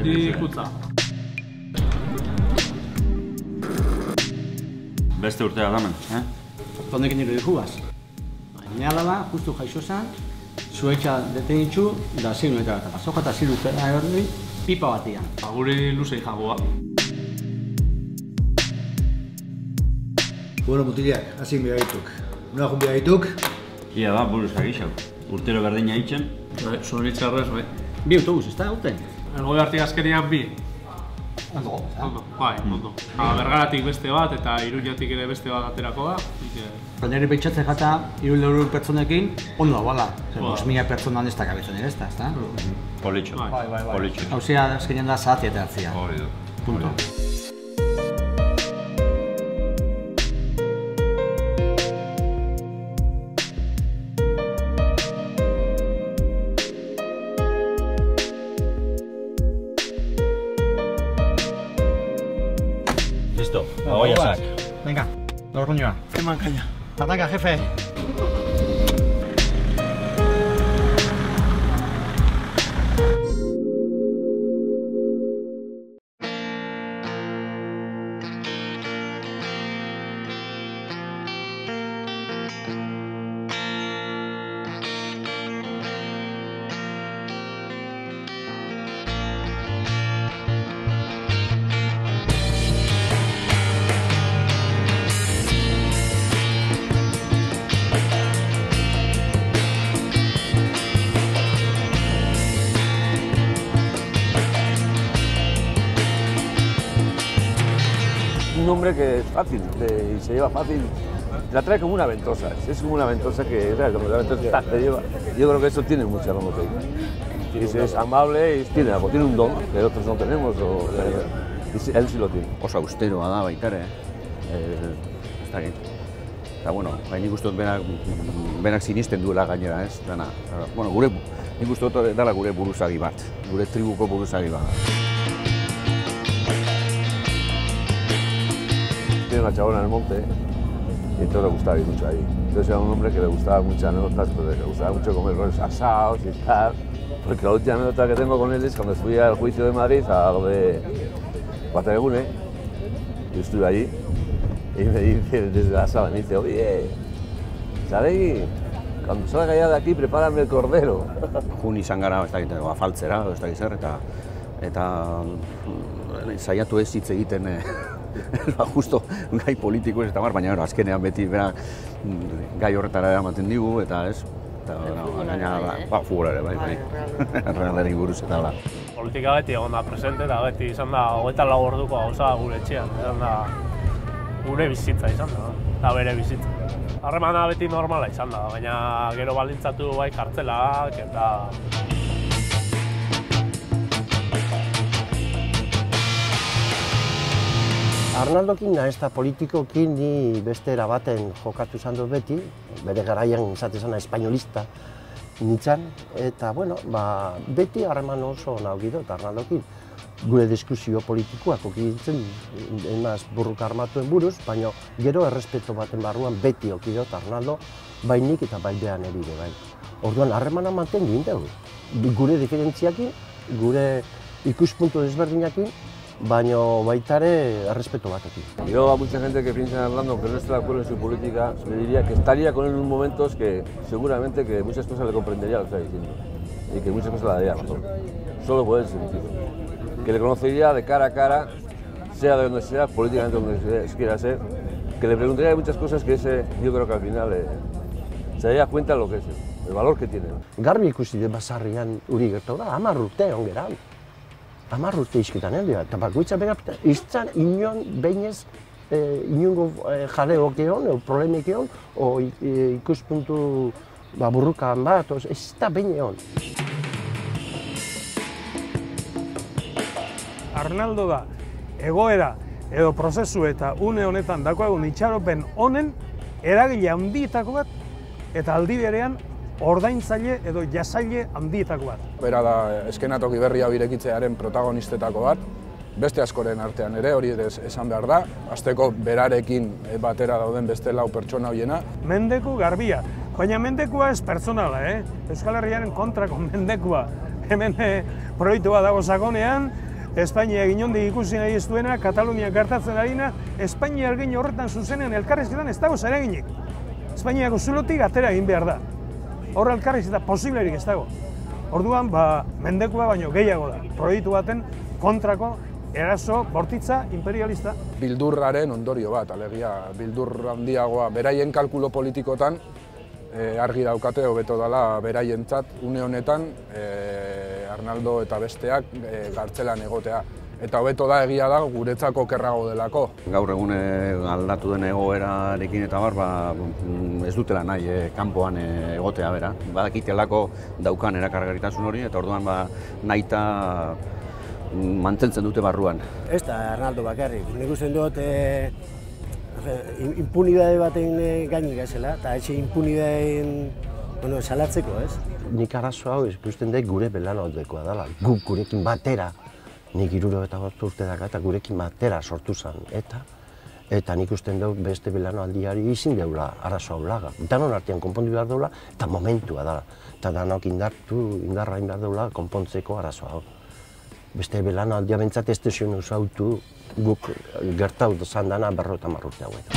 Ni kutza. Beste urtea damen, Tonekin nire dikugaz. Baina da, justu jaixo zen, zuetxa detenitxu, da ziru eta bat. Soja eta ziru erdi, pipa batian. Guri luze jagoa. Bueno, mutilak, hazin beharituk. Noa jun beharituk? Ia da, buruzak gixau. Urtero berdina itxen. Zoritxarrez, bai. Bi autobus, ez da, urten? Elgoi hartik azkenean bi. Ondo, Bai, ondo. Bergaratik beste bat eta Iruñatik ere beste bat aterako da. Nire pentsatzen jata, 300 pertsonekin, ondo da, bala. 5.000 pertsonan ez da kabetzen ere, ez da? Politxo. Politxo. Hauzia, azkenean da, zahati eta hartzia. Hori du. Punto. Listo, voy a sacar. Venga, los ruñoa. Eman kaina. Ataca, jefe. Un hombre que es fácil y se lleva fácil, la trae como una ventosa, es como una ventosa que, ¿sabes? Como la ventosa te lleva. Yo creo que eso tiene mucha lomoteca. Es amable y tiene algo, tiene un don que otros no tenemos, y él sí lo tiene. Oso austeroa da baita ere. Ez dakit. Eta, bueno, nik uste dut benak sinisten duela gainera, ez? Dana, bueno, nik uste dut dela gure buruzagi bat, gure tribuko buruzagi bat. Tiene una chabona en el monte y todo le gustaba ir mucho ahí. Entonces era un hombre que le gustaba muchas anécdotas, pues le gustaba mucho comer rollos asados y tal. Porque la última anécdota que tengo con él es cuando fui al juicio de Madrid, a lo de Guataregune, yo estuve allí y me dice desde la sala, me dice, oye, Saregui, cuando salga ya de aquí, prepárame el cordero. Jun izan gara, ez dakit, afaltzera, ez dakit zer, eta saiatu ez hitz egiten justo gai politiko ez eta bar, baina azkenean beti gai horretara eramaten digu, eta ez, eta gaina, futbola ere, bai, Realari buruz eta da. Politika beti egon da presente eta beti izan da 24 orduko gauza gure etxean, izan da gure bizitza izan da, eta bere bizitza. Harremana beti normala izan da, baina gero baldintzatu bai kartzelak eta... Arnaldokin, ez da politikokin, ni beste erabaten jokatu izan dut beti, bere garaian izatezana espainolista nintzen, eta bueno, beti harreman oso nahi dut Arnaldokin. Gure diskusio politikoak okiditzen, emaz burruka armatuen buruz, baina gero errespeto baten barruan beti okidot Arnaldo, bai nik eta bai behan erire bai. Orduan, harremana manten gindugu. Gure diferentziakin, gure ikuspuntu desberdinakin, baina baita ere errespeto batekin. Y luego a mucha gente que piensa en Arnaldo que no está de acuerdo en su política, le diría que estaría con él en momentos que seguramente que muchas cosas le comprendería lo que está diciendo y que muchas cosas le daría razón. Solo por ese sentido. Que le conocería de cara a cara, sea de donde sea, políticamente donde quiera ser, que le preguntaría muchas cosas que yo creo que al final se daría cuenta de lo que es, el valor que tiene. Garbi ikusi de basarrian uri gertu da, 10 urte ongeran. 10 urte izketan, eta bakoitza bera, izan inon behinez, inongo jareok egon, o problemik egon, o ikuspuntu burrukan bat, ez da behin egon. Arnaldo da, egoera edo prozesu eta une honetan dakoagun itxaropen honen eragile handietako bat eta aldi berean ordaintzaile edo jasaile handietako bat. Bera da eskenatoki berria birekitzearen protagonistetako bat, beste askoren artean ere, hori esan behar da, hasteko berarekin batera dauden beste 4 pertsona horiena. Mendeku garbia, baina mendekua ez pertsonala, Euskal Herriaren kontrako mendekua. Hemen proiektu bat dago sakonean, Espainiak inondik ikusi nahi ez duena, Katalunia gertatzen arina, Espainiak egin horretan zuzenean elkarrizketan ez dago zereginik. Espainiako zulotik atera egin behar da. Horra elkarrizketa posiblerik ez dago. Orduan, mendekua baino gehiago da. Proiektu baten kontrako eraso bortitza imperialista. Bildurraren ondorio bat, alegia, bildur handiagoa, beraien kalkulo politikotan, argi daukate hobeto dela beraientzat une honetan Arnaldo eta besteak kartzelan egotea. Eta hobeto da egia da guretzako okerrago delako. Gaur egun aldatu den egoerarekin eta ez dutela nahi kanpoan egotea bera. Badakitelako daukan erakargarritasun hori eta orduan nahita mantentzen dute barruan. Ez da Arnaldo bakarrik, nik usten dut impunidade baten gainik gaizela, eta etxe impunidadeen salatzeko, ez? Nik arazo hau ikusten dut gure belaunaldekoa dela, guk gurekin batera, nik 75 urte daka eta gurekin batera sortu zen, eta nik usten dut beste belaunaldiari izin deula arazo hau laga. Danon artean konpondu behar deula, eta momentua dela, eta danok indarra behar deula konpontzeko arazo hau. Beste belaunaldia bentsat ez desion usautu guk gertau zan dana 50 urte hauetan.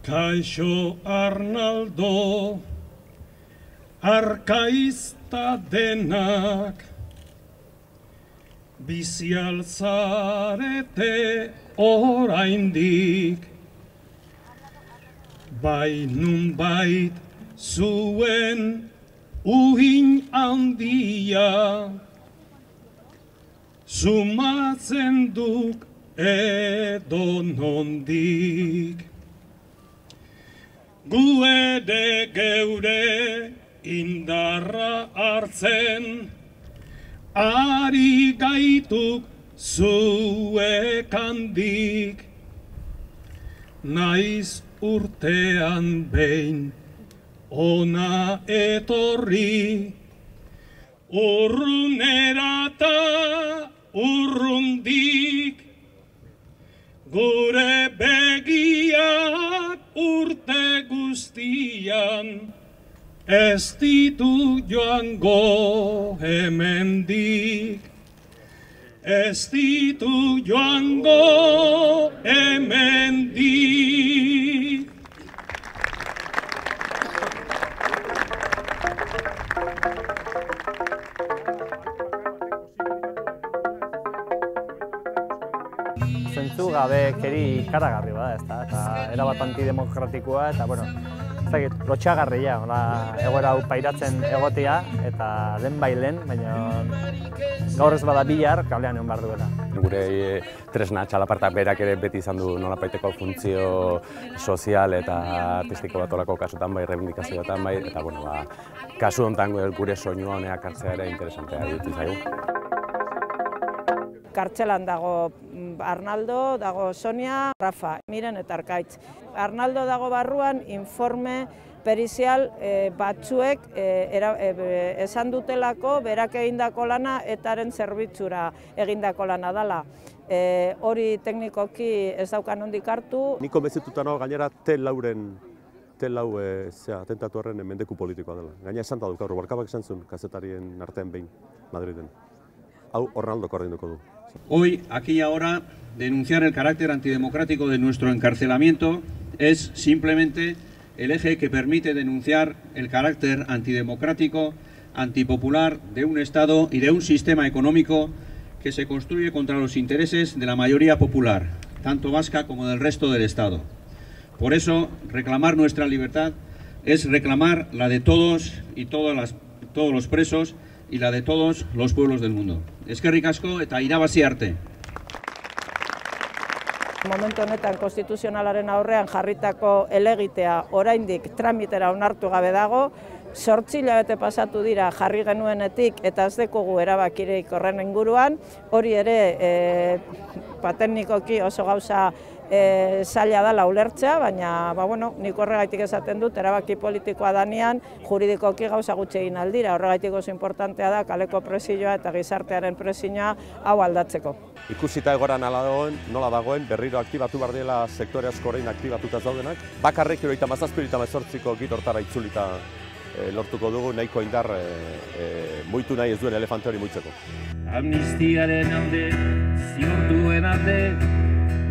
Kaixo Arnaldo, arkaizta denak, bizi altzarete oraindik, bai nunbait zuen uhin handia, sumatzen duk edonondik. Gu ere geure indarra hartzen, ari gaituk zuek handik, naiz urtean behin ona etorri, urrunera ta urrundik, gure begiak urte guztian, ez ditu joango hemendik, ez ditu joango hemendik. Zentzu gabekeri ikaragarri bada, ezta, eta erabat antidemokratikoa, eta, bueno, ez dakit, lotxagarria, egoera hau pairatzen egotea, eta den bailen, baina gaur ez bada bihar, kalean egon behar duela. Gure tresna txalapartak berak ere beti izan du nolabaiteko funtzio sozial eta artistiko bat olako kasutan bai, reivindikazioetan bai, eta, bueno, kasu honetan gure soinua honeak hartzea ere interesantea dut zaigu. Kartzelan dago Arnaldo, dago Sonia, Rafa, Miren eta Arkaitz. Arnaldo dago barruan informe perizial batzuek esan dutelako berak egindako lana etaren zerbitzura egindako lana dela. Hori teknikoki ez daukan nondik hartu. Niko konbentzituta nago gainera T-Lau atentatu horren mendeku politikoa dela. Gaina esan da dukaur, Barkabak esan zuen kazetarien artean behin Madriden. Hau Arnaldo koordinatuko du. Hoy, aquí y ahora, denunciar el carácter antidemocrático de nuestro encarcelamiento es simplemente el eje que permite denunciar el carácter antidemocrático, antipopular de un Estado y de un sistema económico que se construye contra los intereses de la mayoría popular, tanto vasca como del resto del Estado. Por eso, reclamar nuestra libertad es reclamar la de todos y todos los presos y la de todos los pueblos del mundo. Eskerrik asko eta irabazi arte. Momentu honetan konstituzionalaren aurrean jarritako helegitea oraindik tramitera onartu gabe dago, 8 hilabete pasatu dira jarri genuenetik eta ez dekogu erabakirik horren inguruan, hori ere teknikoki oso gauza zaila dela ulertzea, baina nik horregaitik esaten dut, erabaki politikoa danean, juridikoki gauza gutxi egin aldira, horregaitik oso importantea da kaleko presioa eta gizartearen presioa hau aldatzeko. Ikusita egoran nola dagoen, berriro aktibatu behar dela sektore asko orain aktibatuta zaudenak. Bakarrik 17-18ko git hortara itzulita lortuko dugu, nahiko indar muitu nahi ez duen elefante hori muitzeko. Amnistiaren alde, zigortuen alde,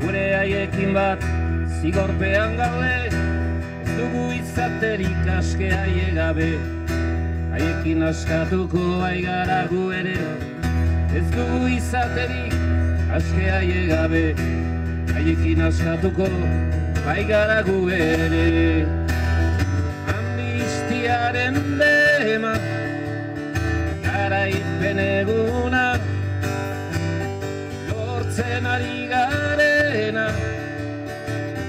gure haiekin bat zigorpean gaude, ez dugu izaterik aske haiegabe, haiekin askatuko aigara gu ere, ez dugu izaterik aske haiegabe, haiekin askatuko aigara gu ere. Amnistiaren dema, garaipen eguna, lortzen ari garena,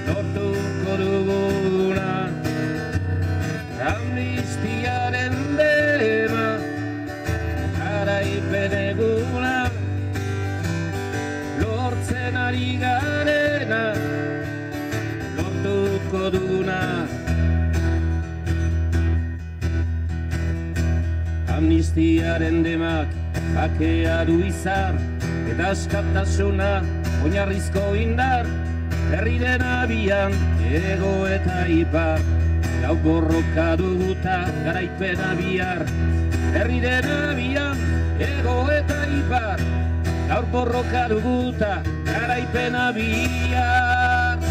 lortuko duguna. Amnistiaren dema, garaipen eguna, lortzen ari garena, lortuko duguna. Amnistiaren demak bakea du izar, eta askatasuna oinarrizko indar, herriren abian ego eta ipar, lau borroka duguta garaipena bihar, herriren abian ego eta ipar, lau borroka duguta garaipena bihar.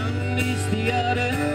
Amnistiaren